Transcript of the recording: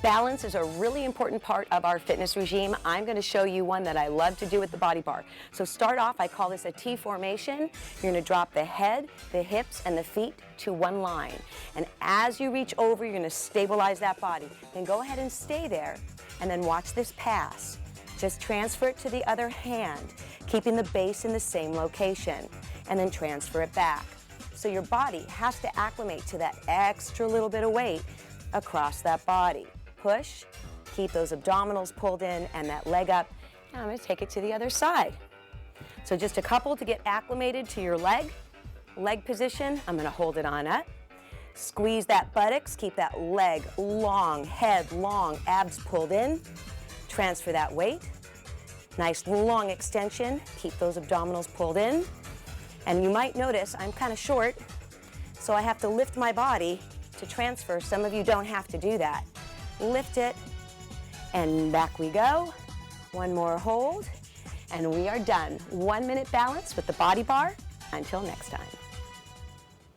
Balance is a really important part of our fitness regime. I'm going to show you one that I love to do with the body bar. So start off, I call this a T formation. You're going to drop the head, the hips, and the feet to one line. And as you reach over, you're going to stabilize that body. Then go ahead and stay there, and then watch this pass. Just transfer it to the other hand, keeping the base in the same location, and then transfer it back. So your body has to acclimate to that extra little bit of weight across that body. Push, keep those abdominals pulled in and that leg up. Now I'm going to take it to the other side. So just a couple to get acclimated to your leg. Leg position, I'm going to hold it on up. Squeeze that buttocks, keep that leg long, head long, abs pulled in. Transfer that weight. Nice long extension, keep those abdominals pulled in. And you might notice I'm kind of short, so I have to lift my body to transfer. Some of you don't have to do that. Lift it, and back we go. One more hold, and we are done. 1 minute balance with the body bar. Until next time.